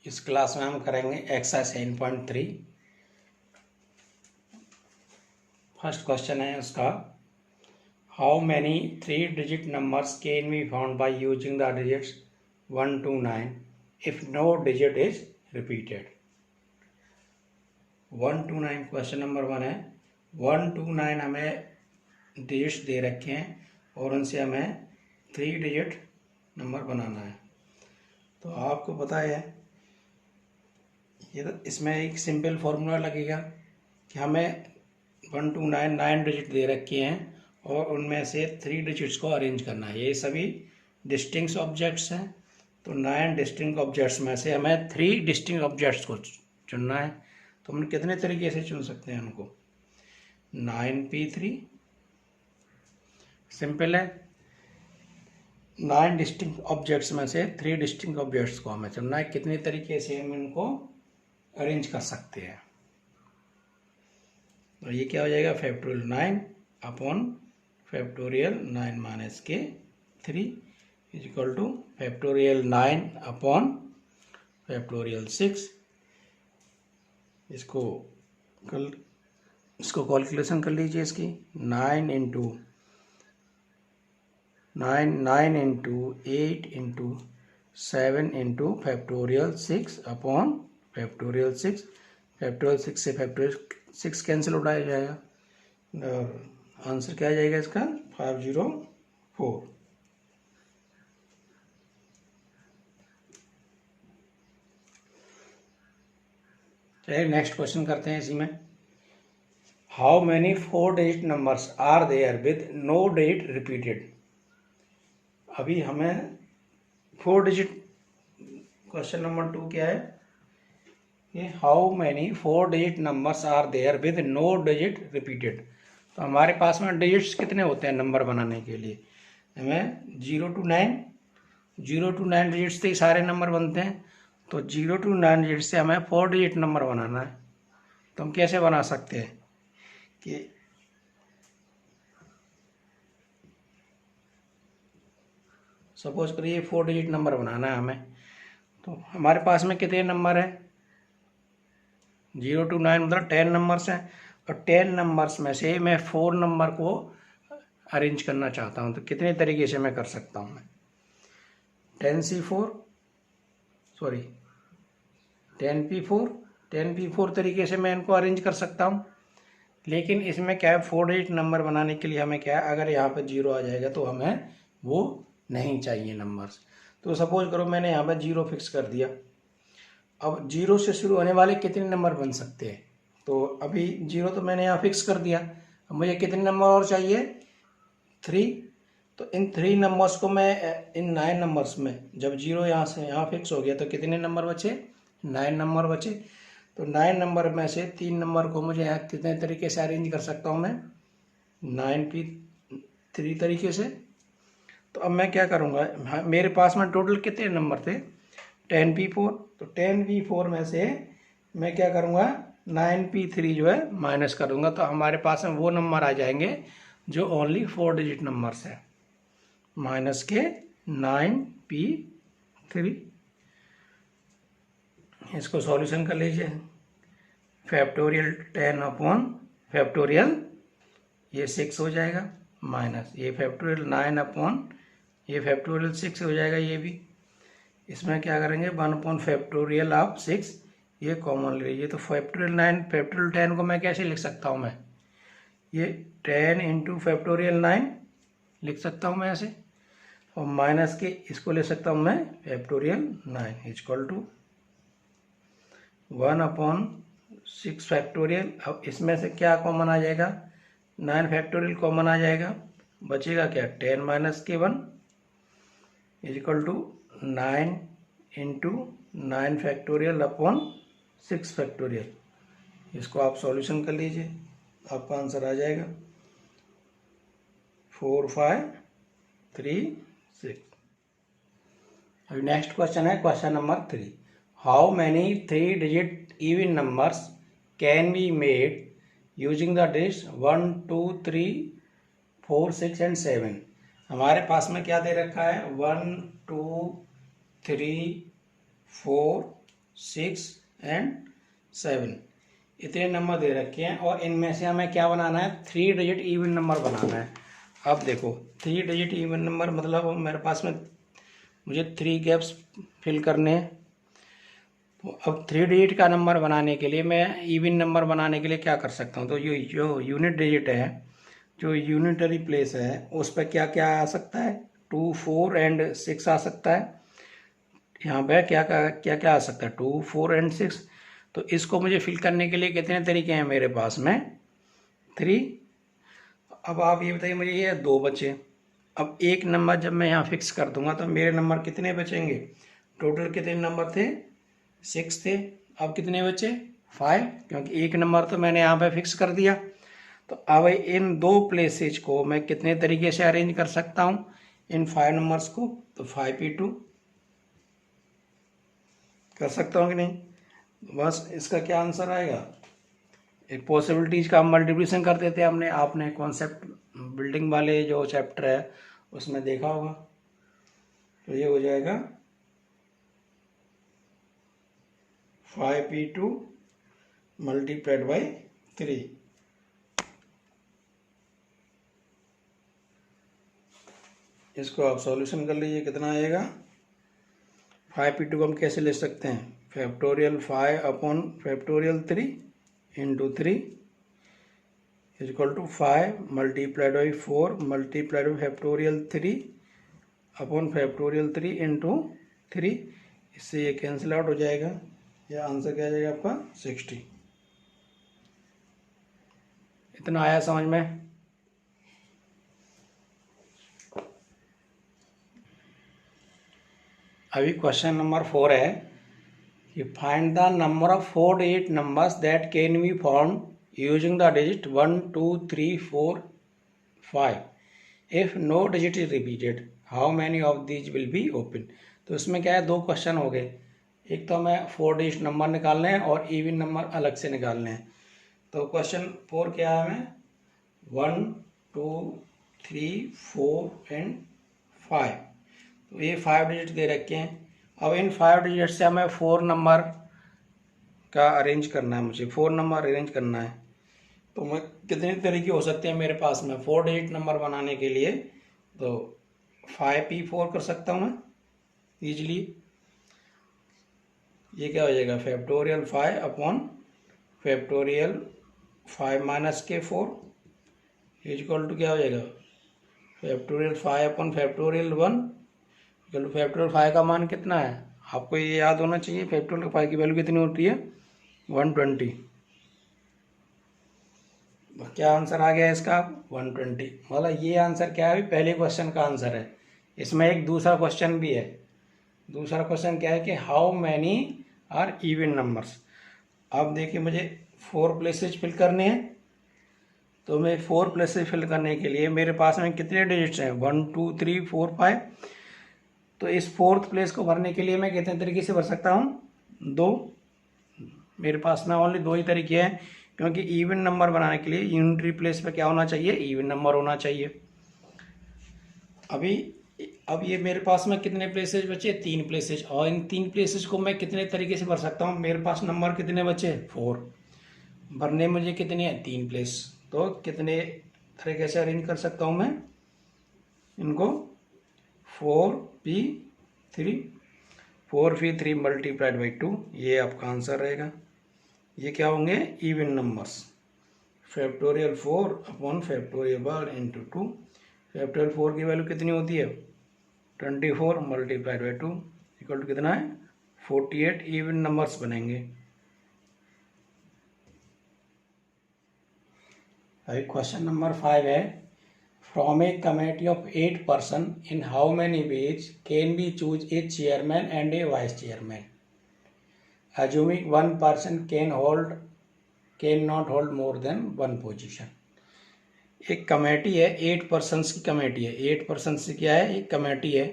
इस क्लास में हम करेंगे एक्सरसाइज 7.3। फर्स्ट क्वेश्चन है उसका, how many 3 digit numbers can be found by using the digits 1 to 9 if no digit is repeated. 1 to 9 question number 1 है। 1 to 9 हमें digits दे रखे हैं और उनसे हमें 3 डिजिट नंबर बनाना है। तो आपको पता है ये तो इसमें एक सिंपल फॉर्मूला लगेगा कि हमें 1 to 9 डिजिट दे रखे हैं और उनमें से 3 डिजिट्स को अरेंज करना है। ये सभी डिस्टिंक्ट ऑब्जेक्ट्स हैं, तो 9 डिस्टिंक्ट ऑब्जेक्ट्स में से हमें 3 डिस्टिंक्ट ऑब्जेक्ट्स को चुनना है। तो हम कितने तरीके से चुन सकते हैं उनको? 9p3 सिंपल है। 9 डिस्टिंक्ट ऑब्जेक्ट्स में से 3 डिस्टिंक्ट ऑब्जेक्ट्स को हमें चुनना है। कितने तरीके से हम इनको अरेंज कर सकते हैं? तो ये क्या हो जाएगा? फैक्टोरियल 9 अपॉन फैक्टोरियल 9 माइनस के 3 is equal to factorial 9 upon factorial 6। इसको कैलकुलेशन कर लीजिए इसकी। 9 into 8 into 7 into factorial 6 upon factorial 6। Factorial 6 से फैक्टोरियल 6 कैंसिल उठाया जाएगा और आंसर क्या आ जाएगा इसका? 504। चलिए नेक्स्ट क्वेश्चन करते हैं इसी में। How many 4 digit numbers are there with no digit repeated. अभी हमें 4 डिजिट, क्वेश्चन नंबर 2 क्या है? ये how many 4 digit numbers are there with no digit repeated. तो हमारे पास में डिजिट्स कितने होते हैं नंबर बनाने के लिए? हमें 0 to 9 डिजिट्स से ही सारे नंबर बनते हैं। तो 0 to 9 डिजिट से हमें 4 डिजिट नंबर बनाना है। तो हम कैसे बना सकते हैं कि सपोज करिए 4 डिजिट नंबर बनाना है हमें। तो हमारे पास में कितने नंबर हैं? 0 to 9 मतलब 10 नंबर्स हैं और 10 नंबर्स में से मैं 4 नंबर को अरेंज करना चाहता हूं। तो कितने तरीके से मैं कर सकता हूं? मैं 10p4 तरीके से मैं इनको अरेंज कर सकता हूं। लेकिन इसमें क्या है, 4 डिजिट नंबर बनाने के लिए हमें क्या है, अगर यहाँ पे 0 आ जाएगा तो हमें वो नहीं चाहिए नंबर्स। तो सपोज करो मैंने यहाँ पे 0 फिक्स कर दिया। अब 0 से शुरू होने वाले कितने नंबर बन सकते हैं? तो अभी 0 तो मैंने यहाँ फिक्स कर दिया। अब मुझे कितने नंबर और चाहिए? 3। तो इन 3 नंबर्स को मैं इन 9 नंबर्स में, जब 0 यहाँ से यहाँ फिक्स हो गया तो कितने नंबर बचे? 9 नंबर बचे। तो 9 नंबर में से 3 नंबर को मुझे यहाँ कितने तरीके से अरेंज कर सकता हूँ मैं? 9p3 तरीके से। तो अब मैं क्या करूँगा, मेरे पास में टोटल कितने नंबर थे? 10p4। तो 10p4 में से मैं क्या करूँगा, 9p3 जो है माइनस कर दूंगा। तो हमारे पास में वो नंबर आ जाएंगे जो ओनली 4 डिजिट नंबर्स हैं, माइनस के 9p3। इसको सॉल्यूशन कर लीजिए। फैक्टोरियल 10 अपॉन फैक्टोरियल ये 6 हो जाएगा, माइनस ये फैक्टोरियल 9 अपॉन ये फैक्टोरियल 6 हो जाएगा। ये भी इसमें क्या करेंगे, 1 अपॉन फैक्टोरियल ऑफ 6 ये कॉमन ले लीजिए। तो फैक्टोरियल 9 फैक्टोरियल 10 को मैं कैसे लिख सकता हूँ? मैं ये 10 इंटू फैक्टोरियल 9 लिख सकता हूँ मैं ऐसे, और माइनस के इसको ले सकता हूँ मैं factorial 9 equal to 1 upon 6 factorial. अब इसमें से क्या कॉमन आ जाएगा? 9 फैक्टोरियल कॉमन आ जाएगा, बचेगा क्या? 10 माइनस के 1 is equal to 9 into 9 factorial upon 6 factorial. इसको आप सॉल्यूशन कर लीजिए, आपका आंसर आ जाएगा 4536। अभी नेक्स्ट क्वेश्चन है question number 3। How many 3 digit even numbers can be made using the digits 1 2 3 4 6 and 7। हमारे पास में क्या दे रखा है? 1 2 3 4 6 एंड 7, इतने नंबर दे रखे हैं और इनमें से हमें क्या बनाना है, 3 डिजिट इवन नंबर बनाना है। अब देखो 3 डिजिट इवन नंबर मतलब मेरे पास में मुझे 3 गैप्स फिल करने हैं। तो अब 3 डिजिट का नंबर बनाने के लिए मैं इवन नंबर बनाने के लिए क्या कर सकता हूँ, तो ये जो यूनिट डिजिट है, जो यूनिटरी प्लेस है, उस पर क्या क्या आ सकता है, 2, 4 एंड 6 आ सकता है। यहाँ पे क्या क्या क्या आ सकता है, 2, 4 एंड 6। तो इसको मुझे फिल करने के लिए कितने तरीके हैं मेरे पास में, 3। अब आप ये बताइए मुझे, ये 2 बचे। अब एक नंबर जब मैं यहाँ फिक्स कर दूंगा तो मेरे नंबर कितने बचेंगे, टोटल कितने नंबर थे, 6 थे। अब कितने बचे, 5, क्योंकि एक नंबर तो मैंने यहाँ पे फिक्स कर दिया। तो अब इन 2 प्लेसेज को मैं कितने तरीके से अरेंज कर सकता हूँ, इन 5 नंबर्स को, तो 5p2 कर सकता हूँ कि नहीं। बस इसका क्या आंसर आएगा, एक पॉसिबिलिटीज का मल्टीप्लिकेशन कर देते हैं हमने, आपने कॉन्सेप्ट बिल्डिंग वाले जो चैप्टर है उसमें देखा होगा। तो ये हो जाएगा 5p2 मल्टीप्लाइड बाई 3। इसको आप सॉल्यूशन कर लीजिए, कितना आएगा। 5p2 को हम कैसे ले सकते हैं, factorial 5 upon factorial 3 into 3 is equal to 5 multiplied by 4 multiplied by factorial 3 upon factorial 3 into 3। इससे ये कैंसिल आउट हो जाएगा, या आंसर क्या आ जाएगा आपका 60। इतना आया समझ में। अभी क्वेश्चन नंबर 4 है कि find the number of 4 digit numbers that can be form using the digit 1, 2, 3, 4, 5। If no digit is repeated how many of these will be open. तो इसमें क्या है, 2 क्वेश्चन हो गए। एक तो हमें 4 डिजिट नंबर निकालने हैं और इवन नंबर अलग से निकालने हैं। तो क्वेश्चन 4 क्या है, हमें 1, 2, 3, 4 एंड 5। तो ये 5 डिजिट दे रखे हैं। अब इन 5 डिजिट से हमें 4 नंबर का अरेंज करना है, मुझे 4 नंबर अरेंज करना है। तो मैं कितने तरीके हो सकते हैं मेरे पास में 4 डिजिट नंबर बनाने के लिए, तो 5p4 कर सकता हूँ मैं ईजिली। ये क्या हो जाएगा, फैक्टोरियल 5 अपॉन फैक्टोरियल 5 माइनस के 4 इज इक्वल टू क्या हो जाएगा, factorial 5 upon factorial 1 equal to factorial 5 का मान कितना है, आपको ये याद होना चाहिए। फैक्टोरियल 5 की वैल्यू कितनी होती है, 120। क्या आंसर आ गया इसका, 120। मतलब ये आंसर क्या है, पहले क्वेश्चन का आंसर है। इसमें एक दूसरा क्वेश्चन भी है। दूसरा क्वेश्चन क्या है कि how many are even numbers. अब देखिए मुझे 4 प्लेसेज फिल करने हैं। तो मैं 4 प्लेसेज फिल करने के लिए मेरे पास में कितने डिजिट्स हैं, 1, 2, 3, 4, 5। तो इस 4th प्लेस को भरने के लिए मैं कितने तरीके से भर सकता हूँ, 2। मेरे पास में ओनली 2 ही तरीके हैं, क्योंकि इवन नंबर बनाने के लिए यूनिटरी प्लेस पे क्या होना चाहिए, इवन नंबर होना चाहिए। अब ये मेरे पास में कितने प्लेसेज बचे, 3 प्लेसेज। और इन 3 प्लेसेज को मैं कितने तरीके से भर सकता हूँ, मेरे पास नंबर कितने बचे, 4। भरने मुझे कितने हैं, 3 प्लेस। तो कितने तरीके से अरेंज कर सकता हूँ मैं इनको, 4p3 4p3 मल्टीप्लाइड बाई 2, ये आपका आंसर रहेगा। ये क्या होंगे, even numbers. Factorial 4 upon factorial 1 into 2। Factorial 4 की वैल्यू कितनी होती है, 24 मल्टीप्लाइड बाई 2 इक्वल टू कितना है, 48 इवन नंबर्स बनेंगे। अभी क्वेश्चन नंबर 5 है, from A committee of 8 person in how many ways can be choose a chairman and A vice chairman, assuming one person can not hold more than one position। एक committee है, 8 persons की committee है। 8 persons से क्या है, एक committee है,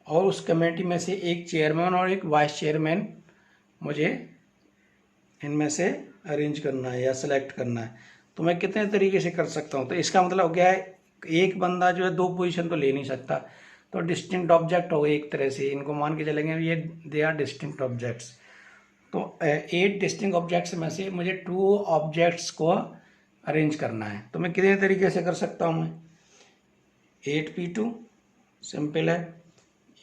और उस कमेटी में से एक चेयरमैन और एक वाइस चेयरमैन मुझे इनमें से अरेंज करना है या सिलेक्ट करना है। तो मैं कितने तरीके से कर सकता हूँ, तो इसका मतलब हो गया है एक बंदा जो है 2 पोजीशन तो ले नहीं सकता। तो डिस्टिंक्ट ऑब्जेक्ट हो गए एक तरह से, इनको मान के चलेंगे ये दे आर डिस्टिंक्ट ऑब्जेक्ट्स। तो 8 डिस्टिंक्ट ऑब्जेक्ट्स में से मुझे 2 ऑब्जेक्ट्स को अरेंज करना है, तो मैं कितने तरीके से कर सकता हूँ मैं? 8p2 सिंपल है,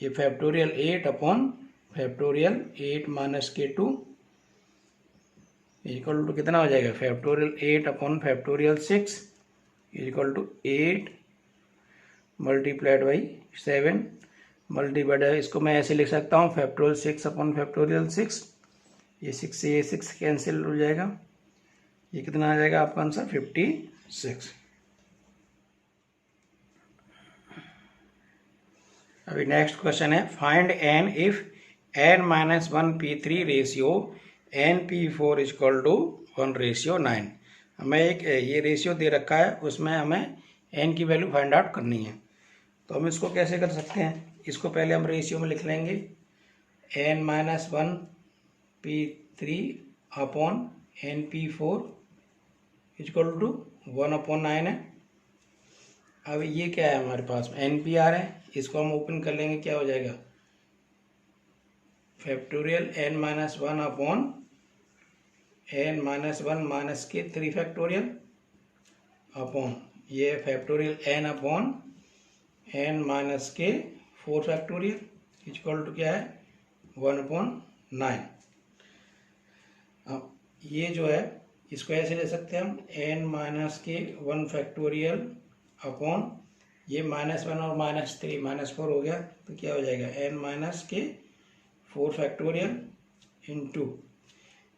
ये factorial 8 upon factorial 8 minus k2 equal to कितना हो जाएगा? Factorial 8 upon factorial 6 equal to 8 multiplied by 7 multiplied, इसको मैं ऐसे लिख सकता हूँ फैक्टोरियल 6 अपॉन फैक्टोरियल 6, ये 6 से ये 6 कैंसिल हो जाएगा, ये कितना आ जाएगा आपका आंसर? 56। अभी नेक्स्ट क्वेश्चन है, find n if n-1p3 ratio np4 equal to 1:9। हमें एक ये रेशियो दे रखा है, उसमें हमें n की वैल्यू फाइंड आउट करनी है। तो हम इसको कैसे कर सकते हैं? इसको पहले हम रेशियो में लिख लेंगे, n-1p3 upon np4 equal to 1/9 है। अब ये क्या है हमारे पास? NPR है, इसको हम ओपन कर लेंगे, क्या हो जाएगा? Factorial n-1 upon n-1 minus के 3 फैक्टोरियल अपॉन ये factorial n upon n minus के 4 फैक्टोरियल इक्वल टू क्या है? 1/9। अब ये जो है इसको ऐसे ले सकते हैं हम, n माइनस के 1 फैक्टोरियल अपॉन ये -1 और -3 -4 हो गया, तो क्या हो जाएगा? n माइनस के 4 फैक्टोरियल इंटू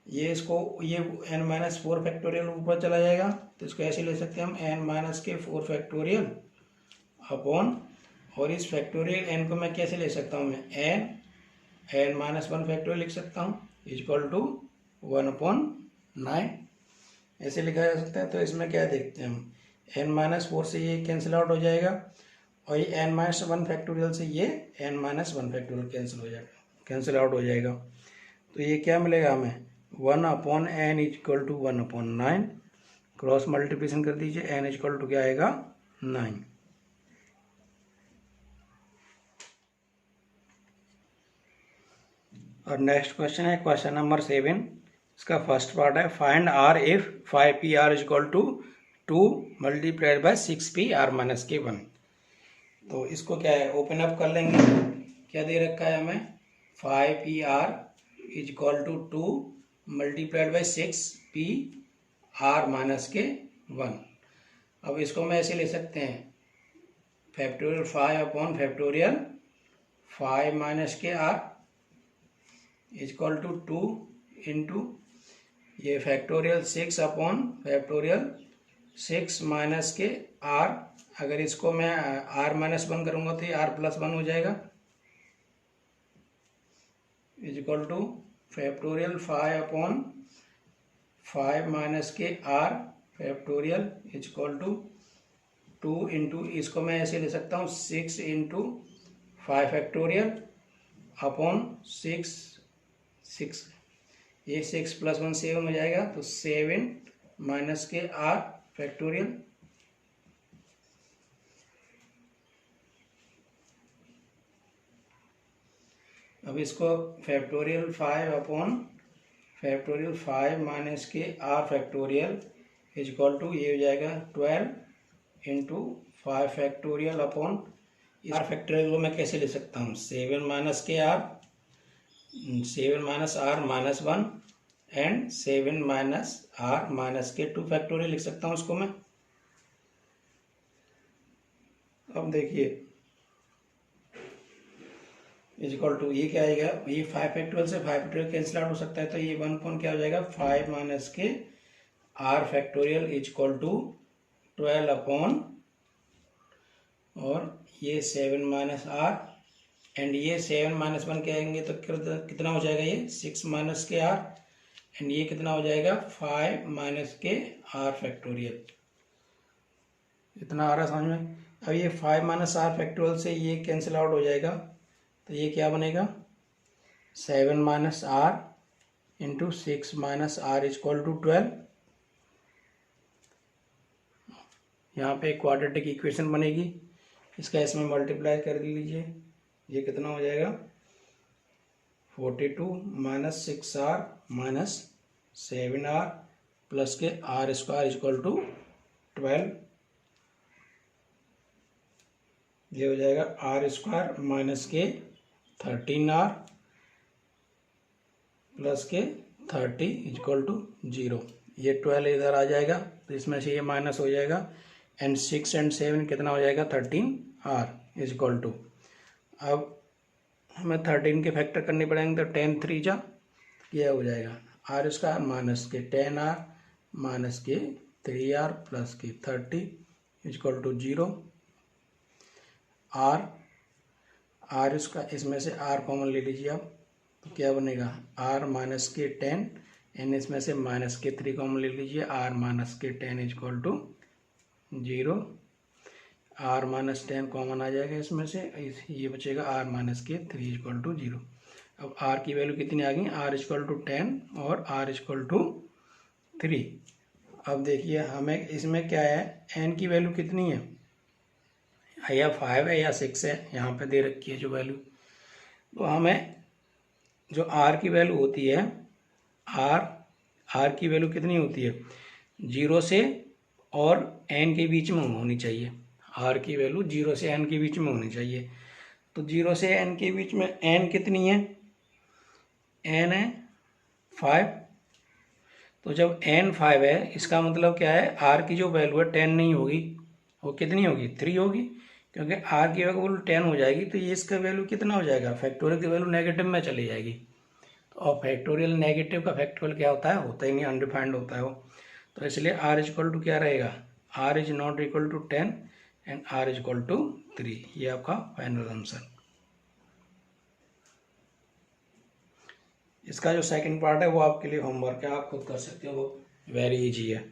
ये, इसको ये n माइनस 4 फैक्टोरियल ऊपर चला जाएगा, तो इसको ऐसे ले सकते हैं हम n माइनस के 4 फैक्टोरियल अपॉन, और इस फैक्टोरियल n को मैं कैसे ले सकता हूँ? मैं n माइनस 1 फैक्टोरियल लिख सकता हूँ इक्वल टू 1/9 ऐसे लिखा जा सकता है। तो इसमें क्या देखते हैं हम, n माइनस 4 से ये कैंसिल आउट हो जाएगा, और ये n माइनस 1 फैक्टोरियल से ये n minus 1 factorial cancel out हो जाएगा। तो ये क्या मिलेगा हमें? 1/n equal to 1/9, cross multiplication कर दीजिए, n इक्वल टू क्या आएगा? 9। और नेक्स्ट क्वेश्चन है क्वेश्चन नंबर 7, इसका फर्स्ट पार्ट है, find r if 5pr equal to 2 multiplied by 6pr minus के 1। तो इसको क्या है, ओपन अप कर लेंगे, क्या दे रखा है हमें? 5pr equal to 2 multiplied by 6pr minus के 1। अब इसको मैं ऐसे ले सकते हैं, फैक्टोरियल 5 अपॉन फैक्टोरियल 5 माइनस के r इक्वल टू 2 इंटू ये फैक्टोरियल 6 अपॉन फैक्टोरियल 6 माइनस के r, अगर इसको मैं r माइनस 1 करूँगा तो ये r प्लस 1 हो जाएगा, equal to factorial 5 upon 5 minus के r factorial equal to 2 into, इसको मैं ऐसे ले सकता हूँ 6 इंटू 5 फैक्टोरियल अपॉन 6 ये 6 प्लस 1 7 हो जाएगा, तो 7 माइनस के r फैक्टोरियल। अब इसको फैक्टोरियल 5 अपॉन फैक्टोरियल 5 माइनस के r फैक्टोरियल इक्वल टू ये हो जाएगा 12 into 5 factorial upon r factorial को मैं कैसे ले सकता हूँ? 7 माइनस के r, 7 minus r minus 1 and 7 minus r minus के 2 फैक्टोरियल लिख सकता हूँ उसको मैं। अब देखिए इक्वल टू ये क्या आएगा, ये 5 फैक्टोरियल से 5 फैक्टोरियल कैंसिल आउट हो सकता है, तो ये 1 पॉइंट क्या हो जाएगा? 5 माइनस के r factorial equal to 12 upon, और ये 7 माइनस r एंड ये 7 माइनस 1 कहेंगे तो कितना हो जाएगा? ये 6 माइनस के r एंड ये कितना हो जाएगा? 5 माइनस के r फैक्टोरियल। इतना आ रहा समझ में? अब ये 5 माइनस r फैक्टोरियल से ये कैंसिल आउट हो जाएगा, तो ये क्या बनेगा? 7 minus r into 6 minus r equal to 12। यहाँ पे क्वाड्रेटिक इक्वेशन बनेगी, इसका इसमें मल्टीप्लाई कर लीजिए, ये कितना हो जाएगा? 42 minus 6r minus 7r plus के आर स्क्वायर इक्वल टू 12। ये हो जाएगा आर स्क्वायर माइनस के 13r प्लस के 30 इक्वल टू 0। ये 12 इधर आ जाएगा तो इसमें से ये माइनस हो जाएगा एंड 6 एंड 7 कितना हो जाएगा 13r इज इक्वल टू। अब हमें 13 के फैक्टर करने पड़ेंगे तो 10 3 जा यह हो जाएगा आर स्क्वायर माइनस के 10r माइनस के 3r प्लस के 30 इक्वल टू 0। आर इसका इसमें से आर कॉमन ले लीजिए आप तो क्या बनेगा आर माइनस के 10 एंड इसमें से माइनस के 3 कॉमन ले लीजिए आर माइनस के 10 equal to 0। R minus 10 common आ जाएगा इसमें से, ये बचेगा आर माइनस के 3 इक्वल टू 0। अब आर की वैल्यू कितनी आ गई आर इक्वल टू 10 और आर इक्वल टू 3। अब देखिए हमें इसमें क्या है एन की वैल्यू कितनी है या 5 है या 6 है, यहाँ पे दे रखी है जो वैल्यू। तो हमें जो आर की वैल्यू होती है आर की वैल्यू कितनी होती है 0 से और एन के बीच में होनी चाहिए। आर की वैल्यू 0 से एन के बीच में होनी चाहिए। तो 0 से एन के बीच में एन कितनी है एन है 5। तो जब एन 5 है इसका मतलब क्या है आर की जो वैल्यू है 10 नहीं होगी, वो कितनी होगी 3 होगी, क्योंकि आर की वैल्यू 10 हो जाएगी तो ये इसका वैल्यू कितना हो जाएगा फैक्टोरियल की वैल्यू नेगेटिव में चली जाएगी। तो और फैक्टोरियल नेगेटिव का फैक्टोरियल क्या होता ही नहीं, अनडिफाइंड होता है वो। तो इसलिए आर इक्वल टू क्या रहेगा r is not equal to 10 and r equal to 3। ये आपका फाइनल आंसर। इसका जो सेकंड पार्ट है वो आपके लिए होमवर्क है, आप खुद कर सकते हो, वो वेरी इजी है।